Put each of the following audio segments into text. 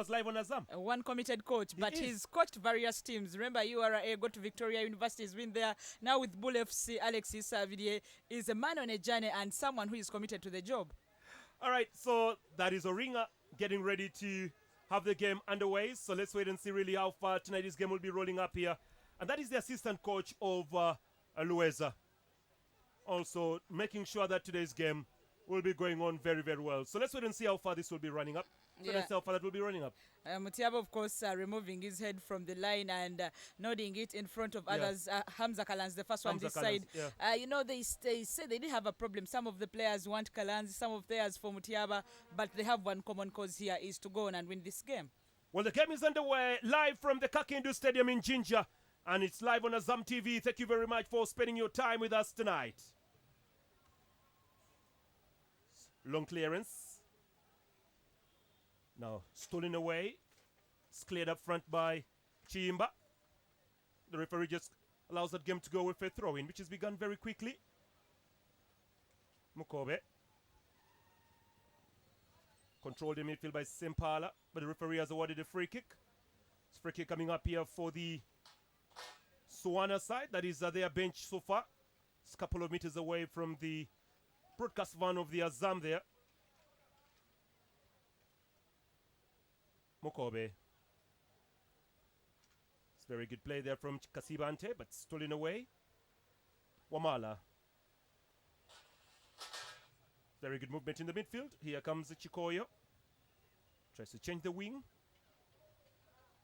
was live on Azam. One committed coach, but he's coached various teams. Remember, URA got to Victoria University, has been there. Now with BUL FC, Alexis Savidier is a man on a journey and someone who is committed to the job. All right, so that is Oringa getting ready to have the game underway. So let's wait and see really how far tonight's game will be rolling up here. And that is the assistant coach of Lweza. Also making sure that today's game will be going on very, very well. So let's wait and see how far this will be running up. So let's see how far that will be running up. Mutiaba, of course, removing his head from the line and nodding it in front of others. Hamza Kalanz, the first one this side. You know, they say they did have a problem. Some of the players want Kalanz, some of players for Mutiaba, but they have one common cause here, is to go on and win this game. Well, the game is underway, live from the Kakindu Stadium in Jinja, and it's live on Azam TV. Thank you very much for spending your time with us tonight. Long clearance. Now stolen away. It's cleared up front by Chiimba. The referee just allows that game to go with a throw-in, which has begun very quickly. Mukobe. Controlled in midfield by Sempala, but the referee has awarded a free kick. It's free kick coming up here for the Swana side. That is their bench so far. It's a couple of meters away from the broadcast van of the Azam there. Mukobe. It's very good play there from Kasibante, but stolen away. Wamala. Very good movement in the midfield. Here comes Chikoyo. Tries to change the wing.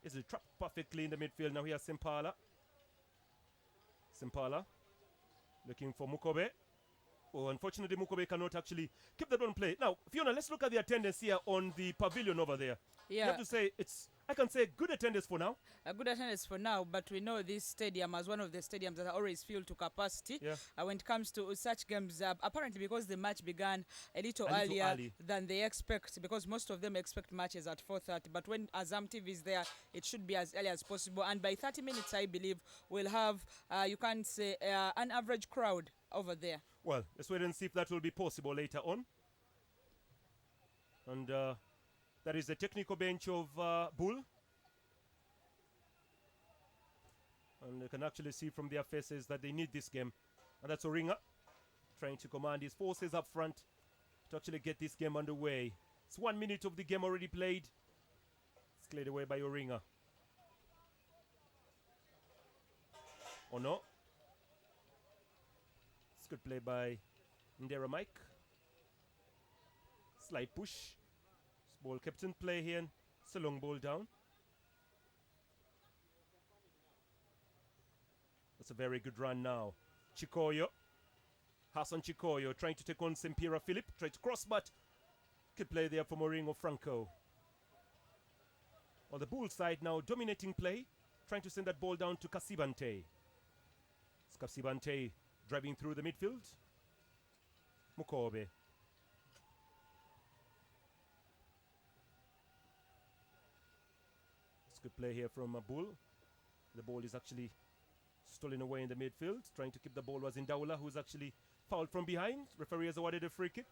Is trapped perfectly in the midfield. Now here's Sempala. Sempala looking for Mukobe. Oh, unfortunately, Mukobe cannot actually keep that on play. Now, Fiona, let's look at the attendance here on the pavilion over there. Yeah. You have to say I can say good attendance for now. A good attendance for now, but we know this stadium as one of the stadiums that are always filled to capacity. When it comes to such games, apparently because the match began a little earlier than they expect, because most of them expect matches at 4:30. But when Azam TV is there, it should be as early as possible. And by 30 minutes, I believe, we'll have, you can say, an average crowd over there. Well, let's wait and see if that will be possible later on. And that is the technical bench of BUL. And you can actually see from their faces that they need this game. And that's Oringa trying to command his forces up front to actually get this game underway. It's 1 minute of the game already played. It's cleared away by Oringa. Oh no. It's good play by Ndera Mike. Slight push. This ball kept in play here. It's a long ball down. That's a very good run now. Chikoyo. Hassan Chikoyo trying to take on Sempira Philip. Try to cross, but good play there for Moringo Franco. On the BUL side now, dominating play. Trying to send that ball down to Kasibante. It's Kasibante driving through the midfield. Mukobe. It's good play here from BUL. The ball is actually stolen away in the midfield. Trying to keep the ball was Indaula, who's actually fouled from behind. Referee has awarded a free kick.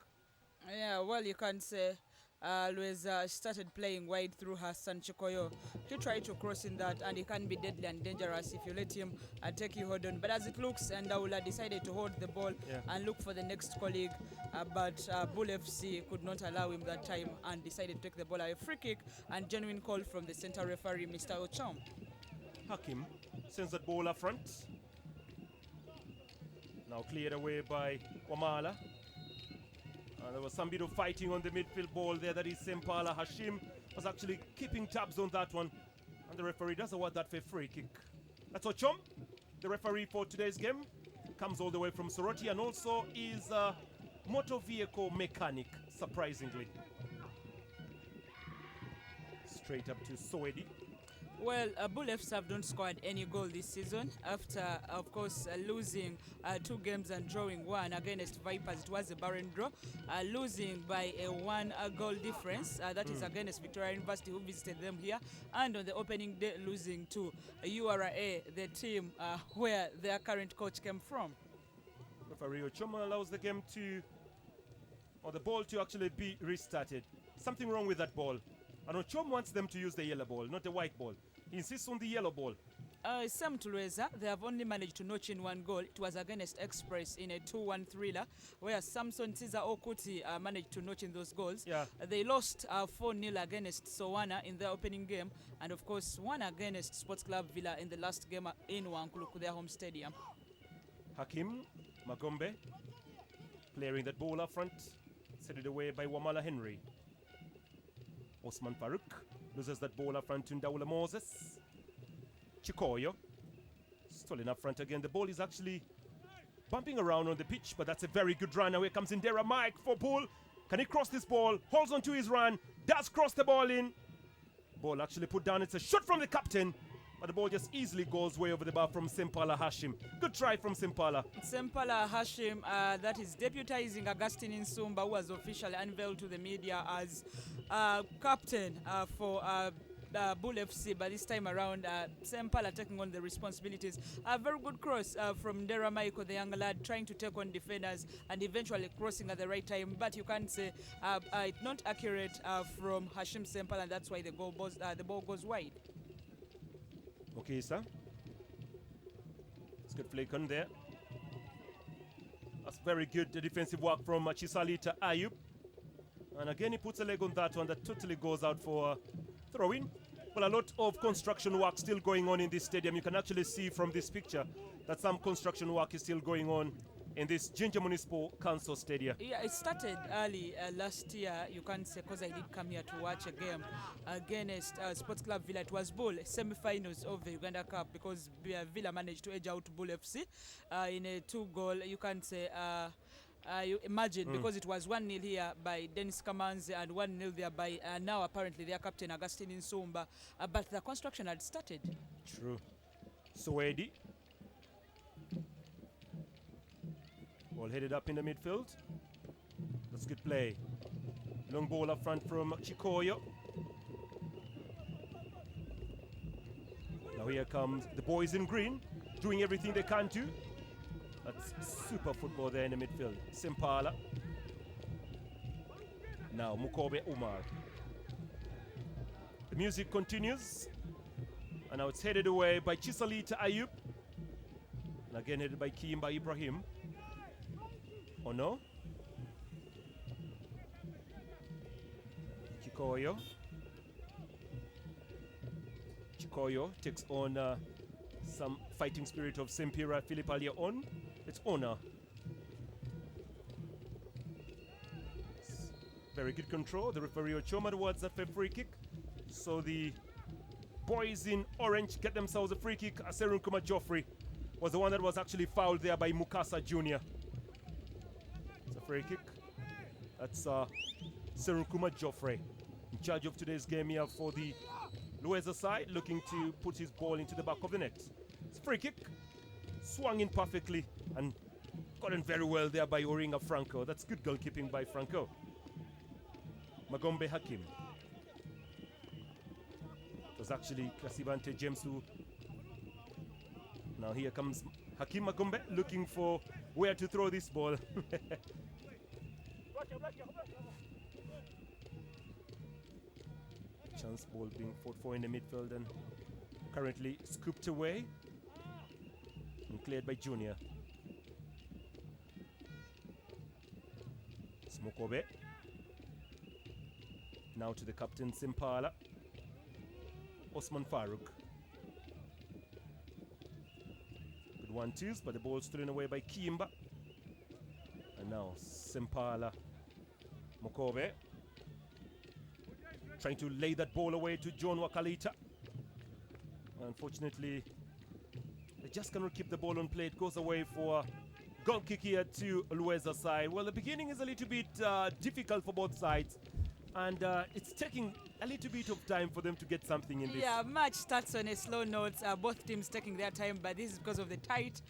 Yeah, well, you can say Lweza started playing wide through Hassan Chikoyo. He tried to cross in that, and he can be deadly and dangerous if you let him take you hold on. But as it looks, Ndaula decided to hold the ball and look for the next colleague. But BUL FC could not allow him that time and decided to take the ball away. Free kick and genuine call from the center referee, Mr. Ocham. Hakim sends that ball up front. Now cleared away by Wamala. There was some bit of fighting on the midfield ball there. That is Sempala. Hashim was actually keeping tabs on that one. And the referee does award that for a free kick. That's Ochom, the referee for today's game. Comes all the way from Soroti and also is a motor vehicle mechanic, surprisingly. Straight up to Soedi. Well, BUL FC have not scored any goal this season after, of course, losing 2 games and drawing 1 against Vipers. It was a barren draw, losing by a 1 goal difference. That is against Victoria University, who visited them here. And on the opening day, losing to URA, the team where their current coach came from. Referee Ochoma allows the game to, or the ball to actually be restarted. Something wrong with that ball. I know Chom wants them to use the yellow ball, not the white ball. He insists on the yellow ball. Same to Lweza, they have only managed to notch in one goal. It was against Express in a 2-1 thriller, where Samson Tiza Okuti managed to notch in those goals. Yeah. They lost 4-0 against Sowana in their opening game, and of course won against Sports Club Villa in the last game in Wankuluku, their home stadium. Hakim Magombe clearing that ball up front, set it away by Wamala Henry. Osman Farouk loses that ball up front to Ndaula Moses. Chikoyo stolen up front again. The ball is actually bumping around on the pitch, but that's a very good run. Now here comes Indera Mike for BUL. Can he cross this ball? Holds on to his run. Does cross the ball in. Ball actually put down. It's a shot from the captain, but the ball just easily goes way over the bar from Sempala Hashim. Good try from Sempala. Sempala Hashim, that is deputizing Augustine Insumba, who was officially unveiled to the media as captain for BUL FC, but this time around Sempala taking on the responsibilities. A very good cross from Ndera Michael, the young lad, trying to take on defenders and eventually crossing at the right time, but you can't say it's not accurate from Hashim Sempala, and that's why the ball goes wide. Okay, sir. It's good flick on there. That's very good defensive work from Chisalita Ayub. And again, he puts a leg on that one that totally goes out for throw-in. Well, a lot of construction work still going on in this stadium. You can actually see from this picture that some construction work is still going on in this Ginger Municipal Council Stadium. Yeah, it started early last year, you can't say, because I did come here to watch a game against Sports Club Villa. It was BUL semi-finals of the Uganda Cup, because Villa managed to edge out BUL FC in a 2-goal, you can't say, you imagine, because it was 1-0 here by Dennis Kamanzi and 1-0 there by now apparently their captain Augustine Insumba, but the construction had started. True. Swedi. Ball headed up in the midfield. That's good play. Long ball up front from Chikoyo. Now here comes the boys in green, doing everything they can to. That's super football there in the midfield. Sempala. Now Mukobe Umar. The music continues. And now it's headed away by Chisalita Ayub. And again headed by Kimba Ibrahim. Oh no? Chikoyo. Chikoyo takes on some fighting spirit of Sempira Philip Aliaon. It's Ona. Very good control. The referee Ochoma towards that for a free kick. So the boys in orange get themselves a free kick. Aserun Kuma Joffrey was the one that was actually fouled there by Mukasa Jr. It's a free kick. That's Serun Kuma Joffrey in charge of today's game here for the Lweza side, looking to put his ball into the back of the net. It's a free kick. Swung in perfectly and gotten very well there by Oringa Franco. That's good goalkeeping by Franco. Magombe Hakim. It was actually Kasibante James who... Now here comes Hakim Magombe looking for where to throw this ball. Chance ball being fought for in the midfield and currently scooped away and cleared by Junior. Smokobe. Now to the captain Sempala. Osman Farouk. Good 1-2s, but the ball stolen away by Kimba. And now Sempala. Mokobe. Trying to lay that ball away to John Wakalita. Unfortunately, they just cannot keep the ball on play. It goes away for goal kick here to Lweza side. Well, the beginning is a little bit difficult for both sides. And it's taking a little bit of time for them to get something in this. Yeah, match starts on a slow note. Both teams taking their time, but this is because of the tight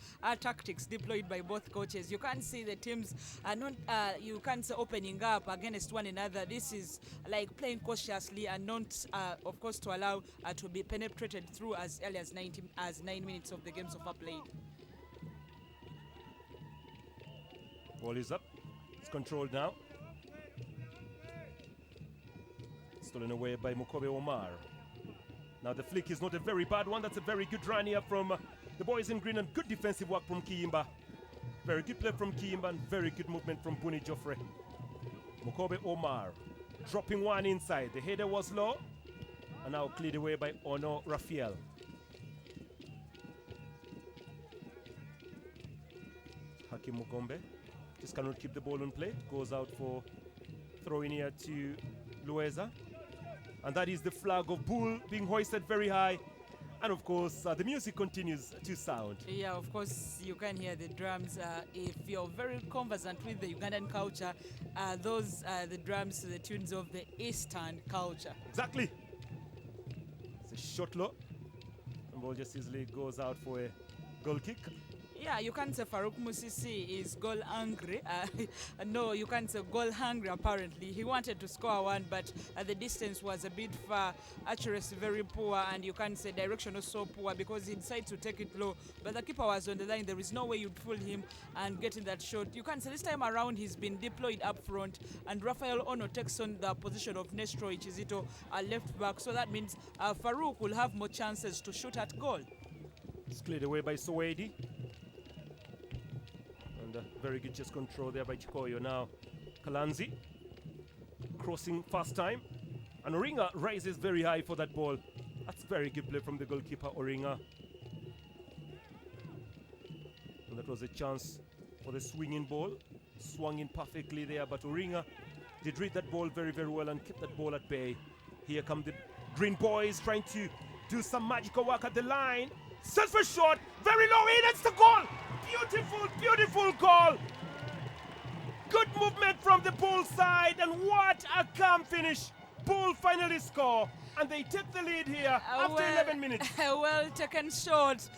tactics deployed by both coaches. You can't see the teams are not. You can't say opening up against one another. This is like playing cautiously and not, of course, to allow to be penetrated through as early as 9 minutes of the game so far played. Ball is up. It's controlled now. Stolen away by Mukobe Omar. Now the flick is not a very bad one. That's a very good run here from the boys in green, and good defensive work from Kiyimba. Very good play from Kiyimba and very good movement from Buni Joffre. Mukobe Omar dropping one inside. The header was low and now cleared away by Ono Rafael. Hakim Mugombe just cannot keep the ball on play. Goes out for throw in here to Lweza. And that is the flag of BUL being hoisted very high. And of course, the music continues to sound. Yeah, of course, you can hear the drums. If you're very conversant with the Ugandan culture, those are the drums to the tunes of the Eastern culture. Exactly. It's a shot low. And ball just easily goes out for a goal kick. Yeah, you can't say Farouk Musisi is goal hungry. No, you can't say goal hungry apparently. He wanted to score one, but the distance was a bit far. Accuracy very poor, and you can't say direction was so poor because he decided to take it low. But the keeper was on the line. There is no way you'd fool him and get in that shot. You can't say this time around he's been deployed up front, and Rafael Ono takes on the position of Nestro Ichizito, left back. So that means Farouk will have more chances to shoot at goal. It's cleared away by Sowedi. Very good chest control there by Chikoyo. Now Kalanzi crossing first time, and Oringa rises very high for that ball. That's very good play from the goalkeeper Oringa. And that was a chance for the swinging ball. Swung in perfectly there, but Oringa did read that ball very, very well and kept that ball at bay. Here come the Green Boys trying to do some magical work at the line. Sets for shot, very low in, that's the goal! Beautiful, beautiful goal! Good movement from the BUL side, and what a calm finish! BUL finally score, and they take the lead here after 11 minutes. Well taken shot,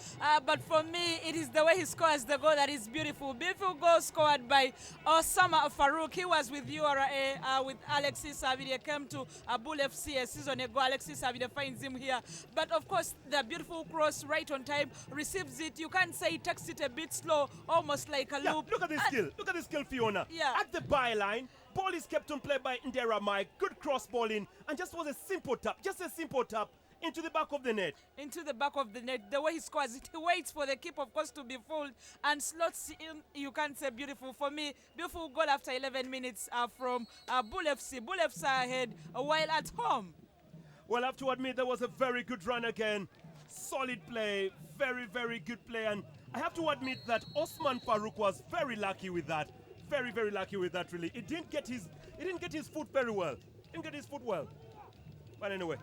but for me, it is the way he scores the goal that is beautiful. Beautiful goal scored by Osama Farouk. He was with URA, with Alexis Savide, came to BUL FC a season ago. Alexis Savide finds him here. But of course, the beautiful cross right on time, receives it. You can't say he takes it a bit slow, almost like a loop. Look at the skill. Look at the skill, Fiona. Yeah. At the byline, ball is kept on play by Ndera Mike. Good cross ball in, and just was a simple tap. Just a simple tap into the back of the net. Into the back of the net. The way he scores it, he waits for the keeper, of course, to be fooled and slots in. You can't say beautiful. For me, beautiful goal after 11 minutes from BUL FC. BUL FC ahead while at home. Well, I have to admit, there was a very good run again. Solid play. Very, very good play. And I have to admit that Osman Farouk was very lucky with that. Very, very lucky with that, really. He didn't get his foot very well. Didn't get his foot well. But anyway,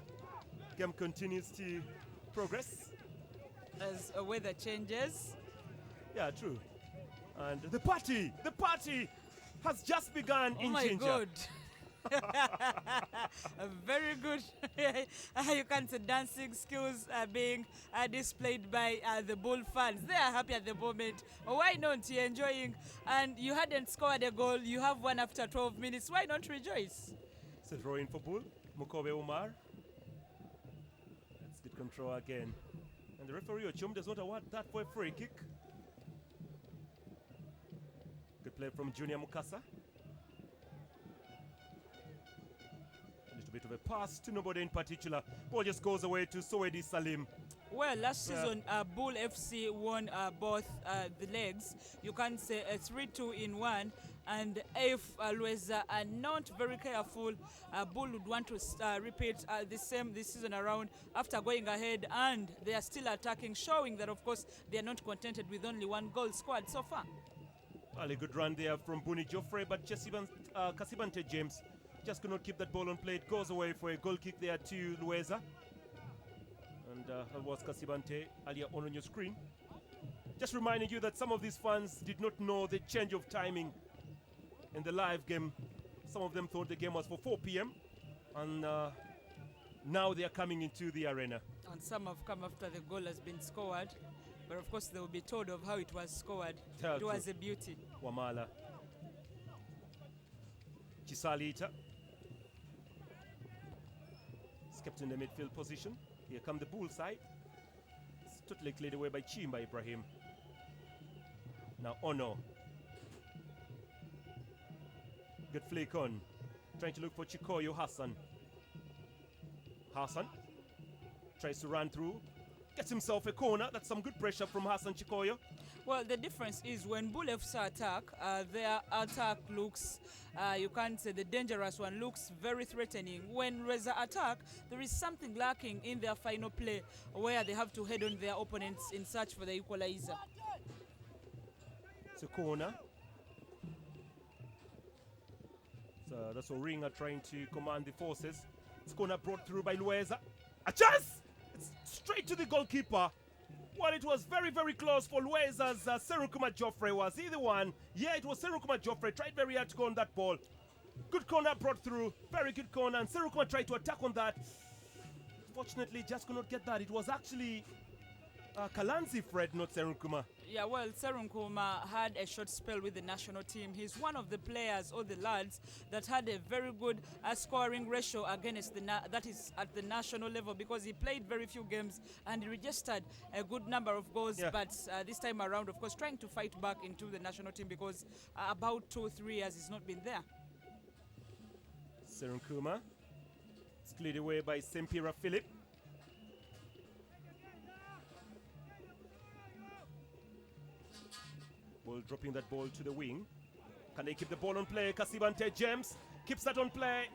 game continues to progress. As weather changes. Yeah, true. And the party has just begun in Ginger. Oh my God. Very good. You can see dancing skills being displayed by the BUL fans. They are happy at the moment. Why not? You're enjoying, and you hadn't scored a goal. You have one after 12 minutes. Why not rejoice? It's a throw in for BUL. Mukobe Omar. Let's get control again. And the referee Ochum does not award that for a free kick. Good play from Junior Mukasa. Bit of a pass to nobody in particular. Ball just goes away to Sowedi Salim. Well, last season, BUL FC won both the legs. You can say a 3-2 in one. And if Lweza are not very careful, BUL would want to repeat the same this season around after going ahead, and they are still attacking, showing that, of course, they are not contented with only one goal scored so far. Well, a good run there from Buni Joffre, but Kasibante James just could not keep that ball on play. It goes away for a goal kick there to Lweza. And that was Kasibante earlier on your screen. Just reminding you that some of these fans did not know the change of timing in the live game. Some of them thought the game was for 4 p.m. And now they are coming into the arena. And some have come after the goal has been scored. But of course they will be told of how it was scored. Yeah, it was a beauty. Wamala. Chisalita. Kept in the midfield position. Here come the BUL side. It's totally cleared away by Chimba Ibrahim. Now Ono. Good flick on. Trying to look for Chikoyo Hassan. Hassan tries to run through, gets himself a corner. That's some good pressure from Hassan Chikoyo. Well, the difference is when BUL FC attack, their attack looks, you can't say the dangerous one, looks very threatening. When Lweza attack, there is something lacking in their final play where they have to head on their opponents in search for the equalizer. It's a corner. So that's Oringa trying to command the forces. It's corner brought through by Lweza. A chance! It's straight to the goalkeeper. Well, it was very, very close for Lweza's Serukuma Joffrey. Was he the one? Yeah, it was Serukuma Joffrey. Tried very hard to go on that ball. Good corner brought through. Very good corner. And Serukuma tried to attack on that. Fortunately, just could not get that. It was actually Kalanzi Fred, not Serukuma. Yeah, well, Serukuma had a short spell with the national team. He's one of the players or the lads that had a very good scoring ratio against that is at the national level, because he played very few games and he registered a good number of goals. Yeah. But this time around, of course, trying to fight back into the national team because about 2 or 3 years he's not been there. Serukuma. It's cleared away by Sempira Philip. Ball dropping that ball to the wing. Can they keep the ball on play? Kasibante James keeps that on play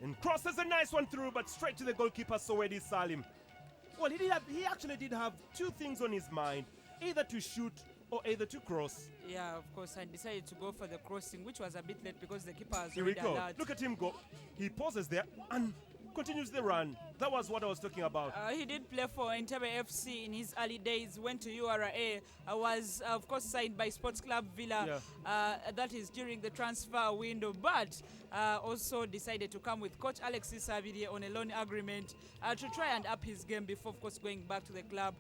and crosses a nice one through, but straight to the goalkeeper, Sowedi Salim. Well, he actually did have 2 things on his mind, either to shoot or either to cross. Yeah, of course, I decided to go for the crossing, which was a bit late because the keeper has Here we already go. allowed. Look at him go. He pauses there and continues the run. That was what I was talking about. He did play for Entebbe FC in his early days, went to URA, was of course signed by Sports Club Villa, that is during the transfer window, but also decided to come with Coach Alexis Savidi on a loan agreement to try and up his game before of course going back to the club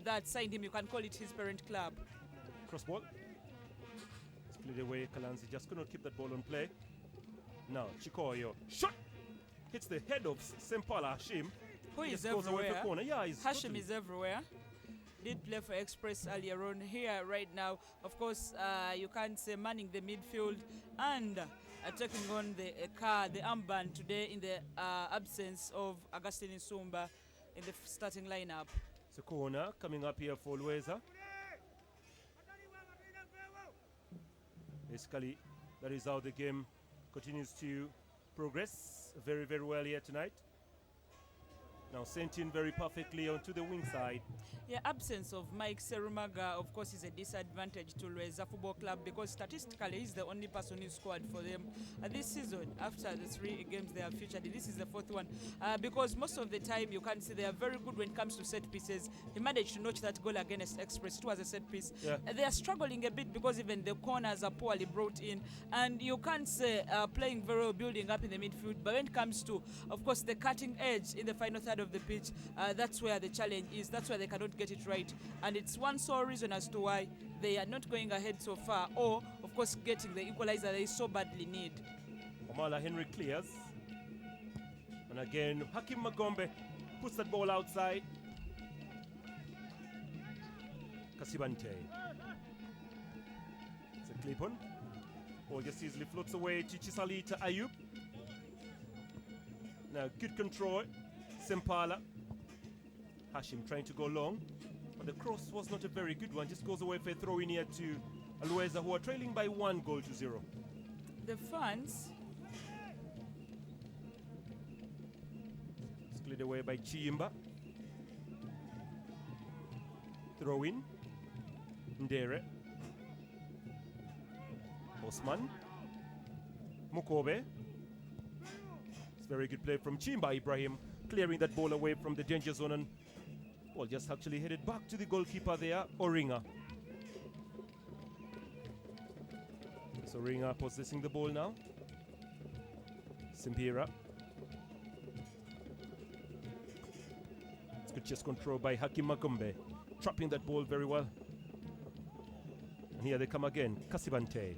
that signed him. You can call it his parent club. Cross ball. It's played away. Kalanzi just could not keep that ball on play. Now Chikoyo shot. Hits the head of Sempala Hashim. Who He is just goes away everywhere. for corner. Yeah, he's Hashim totally is everywhere. Did play for Express earlier on. Here right now, of course, you can't say manning the midfield and taking on the armband today in the absence of Augustine Nsumba in the starting lineup. It's a corner coming up here for Lweza. Basically, that is how the game continues to progress very, very well here tonight. Now sent in very perfectly onto the wing side. Yeah, absence of Mike Serumaga, of course, is a disadvantage to Lweza Football Club because statistically he's the only person who scored for them this season. After the 3 games they have featured, this is the 4th one. Because most of the time you can see they are very good when it comes to set pieces. He managed to notch that goal against Express. It was a set piece. Yeah. They are struggling a bit because even the corners are poorly brought in, and you can't say playing very well, building up in the midfield. But when it comes to, of course, the cutting edge in the final third of the pitch, that's where the challenge is. That's where they cannot get it right, and it's one sole reason as to why they are not going ahead so far, or of course getting the equalizer they so badly need. Omala Henry clears, and again Hakim Magombe puts that ball outside. Kasibante. It's a clip on. Ball just easily floats away to Chisalita Ayub. Now good control. Sempala. Hashim trying to go long, but the cross was not a very good one. Just goes away for a throw in here to Lweza, who are trailing by 1-0. The fans. It's cleared away by Chiimba. Throw in. Ndere. Osman. Mukobe. It's very good play from Chimba Ibrahim, clearing that ball away from the danger zone, and ball just actually headed back to the goalkeeper there, Oringa. So Oringa possessing the ball now. Simpira. It's good chest control by Hakim Magombe, trapping that ball very well. And here they come again, Kasibante.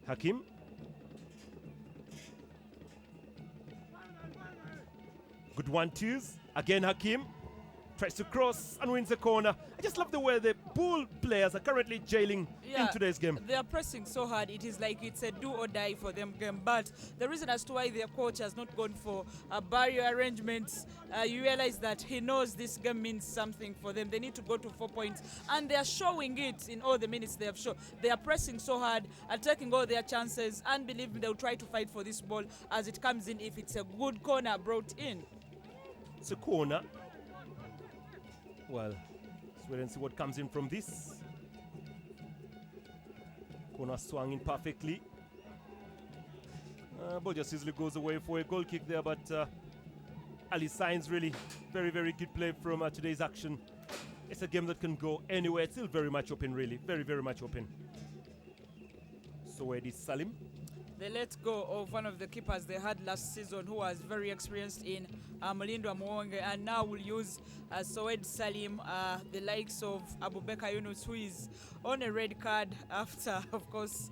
Hakim. Good 1-2s. Again Hakim. Tries to cross and wins the corner. I just love the way the BUL players are currently jailing in today's game. They are pressing so hard. It is like it's a do or die for them game. But the reason as to why their coach has not gone for barrier arrangements, you realize that he knows this game means something for them. They need to go to 4 points, and they are showing it in all the minutes they have shown. They are pressing so hard, attacking all their chances, and believe me, they'll try to fight for this ball as it comes in if it's a good corner brought in. It's a corner. Well, let's wait and see what comes in from this. Corner swung in perfectly. Ball just easily goes away for a goal kick there, but Ali signs really very, very good play from today's action. It's a game that can go anywhere. It's still very much open, really. Very, very much open. So where is Salim? They let go of one of the keepers they had last season, who was very experienced in Mlindo Mwonge, and now will use Soed Salim, the likes of Abubakar Yunus, who is on a red card after, of course,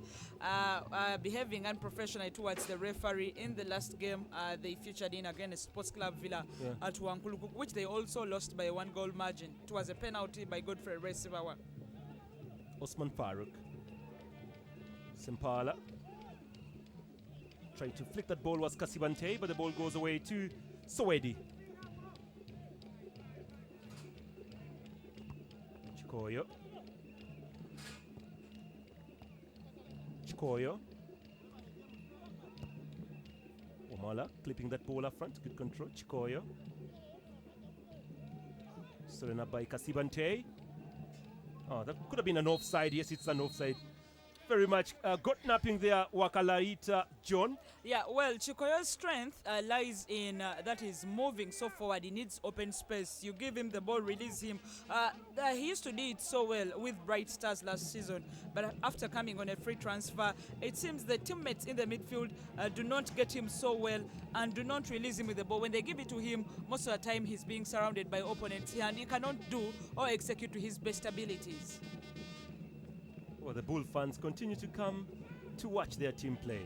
behaving unprofessionally towards the referee in the last game they featured in against Sports Club Villa at Wankuluku, which they also lost by a 1-goal margin. It was a penalty by Godfrey Resivawa. Osman Farouk. Simpala. Trying to flick that ball was Kasibante, but the ball goes away to Soedi. Chikoyo. Omala clipping that ball up front. Good control. Chikoyo. Stolen up by Kasibante. Oh, that could have been an offside. Yes, it's an offside. Very much got napping there, Wakalaita John. Yeah, well, Chikoyo's strength lies in that he's moving so forward. He needs open space. You give him the ball, release him. He used to do it so well with Bright Stars last season, but after coming on a free transfer, it seems the teammates in the midfield do not get him so well and do not release him with the ball. When they give it to him, most of the time he's being surrounded by opponents and he cannot do or execute to his best abilities. Well, the BUL fans continue to come to watch their team play.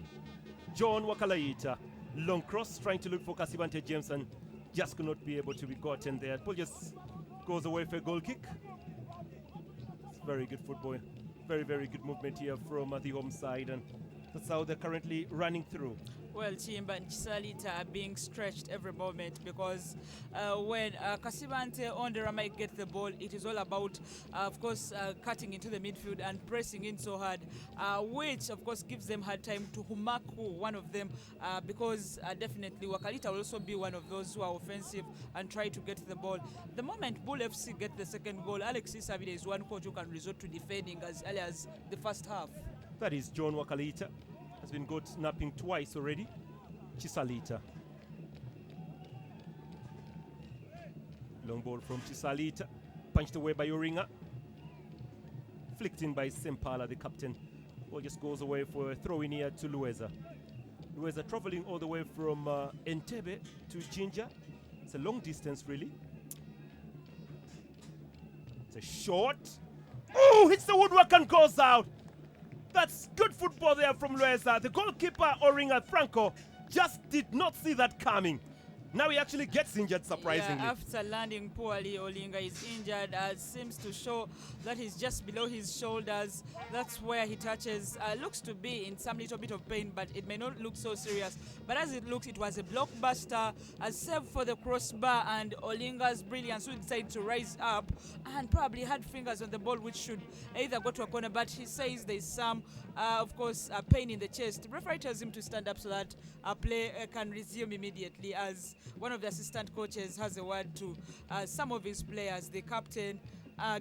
John Wakalaita, long cross, trying to look for Kasibante Jameson, just could not be able to be gotten there. Ball just goes away for a goal kick. It's very good football, very, very good movement here from the home side, and that's how they're currently running through. Well, Chimba and Chisalita are being stretched every moment because when Kasibante Ondera might get the ball, it is all about, of course, cutting into the midfield and pressing in so hard, which, of course, gives them hard time to Humaku, one of them, because definitely Wakalita will also be one of those who are offensive and try to get the ball. The moment BUL FC get the second goal, Alexis Savide is one coach who can resort to defending as early as the first half. That is John Wakalita. Has been got snapping twice already. Chisalita. Long ball from Chisalita. Punched away by Uringa. Flicked in by Sempala, the captain. Ball just goes away for a throw in here to Lweza. Lweza traveling all the way from Entebbe to Jinja. It's a long distance, really. It's a shot. Oh, hits the woodwork and goes out. That's good football there from Lweza. The goalkeeper, Oringa Franco, just did not see that coming. Now he actually gets injured, surprisingly. Yeah, after landing poorly, Olinga is injured. Seems to show that he's just below his shoulders. That's where he touches. Looks to be in some little bit of pain, but it may not look so serious. But as it looks, it was a blockbuster, a save for the crossbar, and Olinga's brilliance, who decided to rise up and probably had fingers on the ball, which should either go to a corner. But he says there's some, of course, pain in the chest. The referee tells him to stand up so that play can resume immediately, as one of the assistant coaches has a word to some of his players, the captain,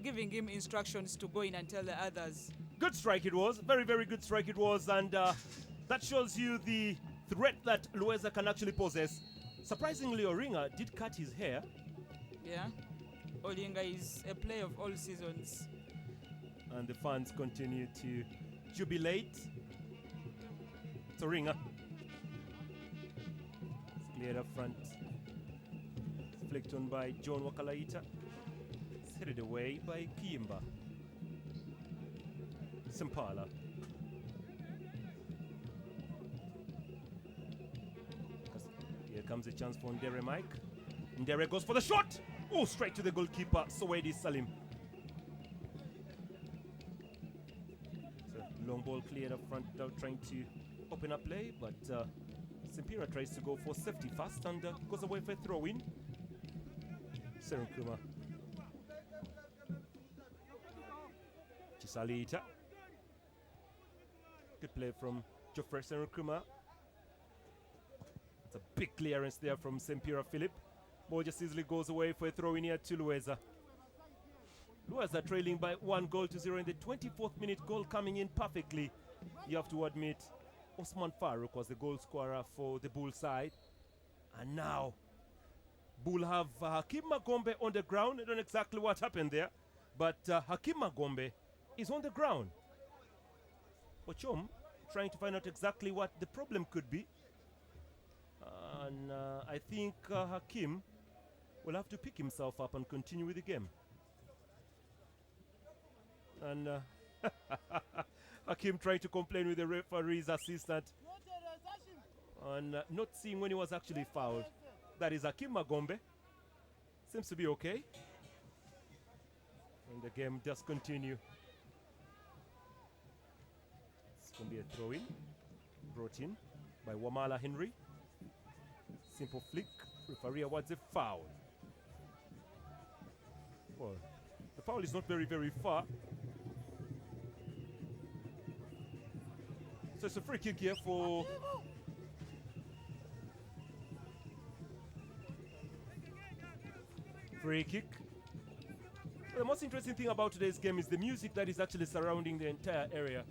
giving him instructions to go in and tell the others. Good strike it was, very, very good strike it was, and that shows you the threat that Lweza can actually possess. Surprisingly, Oringa did cut his hair. Yeah, Olinga is a player of all seasons. And the fans continue to jubilate. It's Oringa. Cleared up front. Flicked on by John Wakalaita. Headed away by Kiimba. Sempala. Here comes a chance for Ndere Mike. Ndere goes for the shot. Oh, straight to the goalkeeper, Soweidi Salim. So long ball cleared up front, trying to open up play, but Simpira tries to go for safety first and goes away for a throw-in. Serunkuma. Chisalita. Good play from Geoffrey Serunkuma. It's a big clearance there from Simpira Philip. Ball just easily goes away for a throw-in here to Lweza. Lweza trailing by 1-0 in the 24th minute, goal coming in perfectly. You have to admit, Osman Farouk was the goal scorer for the BUL side. And now, BUL have Hakim Magombe on the ground. I don't know exactly what happened there, but Hakim Magombe is on the ground. Ochom trying to find out exactly what the problem could be. And I think Hakim will have to pick himself up and continue with the game. And Hakim trying to complain with the referee's assistant and not seeing when he was actually fouled. That is Hakim Magombe. Seems to be okay. And the game just continue. It's going to be a throw-in. Brought in by Wamala Henry. Simple flick. Referee awards a foul. Well, the foul is not very, very far. So it's a free kick here for free kick. Well, the most interesting thing about today's game is the music that is actually surrounding the entire area.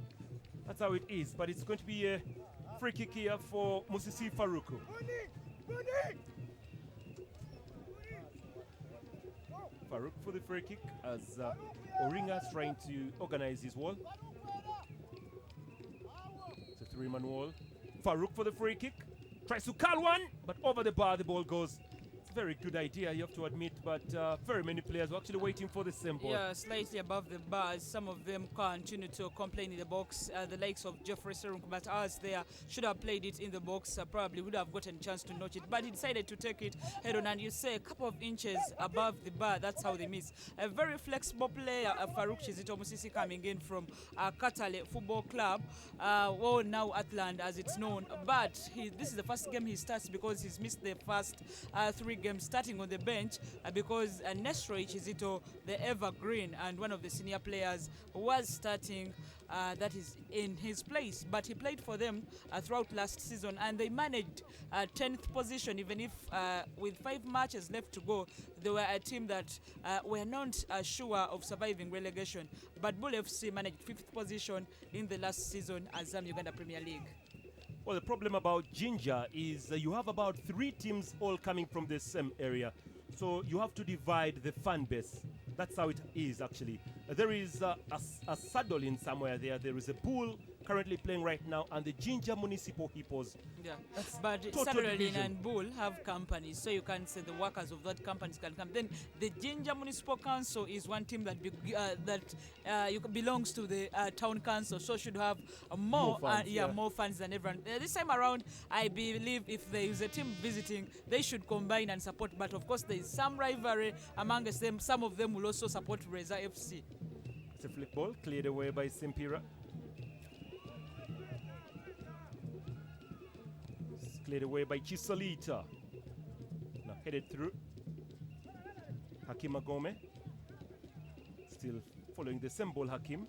That's how it is, but it's going to be a free kick here for Musisi Faruku. Farouk for the free kick as Oringa's trying to organize his wall. It's a three-man wall. Farouk for the free kick. Tries to curl one, but over the bar the ball goes. It's a very good idea, you have to admit, but very many players were actually waiting for the same ball. Yeah, slightly above the bars. Some of them continue to complain in the box. The likes of Geoffrey Serunk, but ours there should have played it in the box. Probably would have gotten a chance to notch it, but he decided to take it head on, and you say a couple of inches above the bar. That's how they miss. A very flexible player, Farouk Chizito Musisi, coming in from Katale Football Club, well now Atland as it's known. But this is the first game he starts because he's missed the first 3 games, starting on the bench because Nestroy Chizito, the evergreen and one of the senior players, was starting. That is in his place, but he played for them throughout last season, and they managed 10th position, even if with 5 matches left to go, they were a team that were not sure of surviving relegation. But BUL FC managed 5th position in the last season Azam Uganda Premier League. Well, the problem about Ginger is you have about 3 teams all coming from the same area. So you have to divide the fan base. That's how it is, actually. There is a saddle in somewhere there. There is a BUL currently playing right now, and the Ginger Municipal Hippos. Yeah, but Saturday and BUL have companies, so you can say the workers of that companies can come. Then the Ginger Municipal Council is one team that belongs to the town council, so should have more funds than everyone. This time around, I believe if there is a team visiting, they should combine and support. But of course, there is some rivalry amongst them. Some of them will also support Lweza FC. It's a flick ball cleared away by Simpira. Cleared away by Chisalita. Now headed through. Hakim Magome. Still following the same ball, Hakim.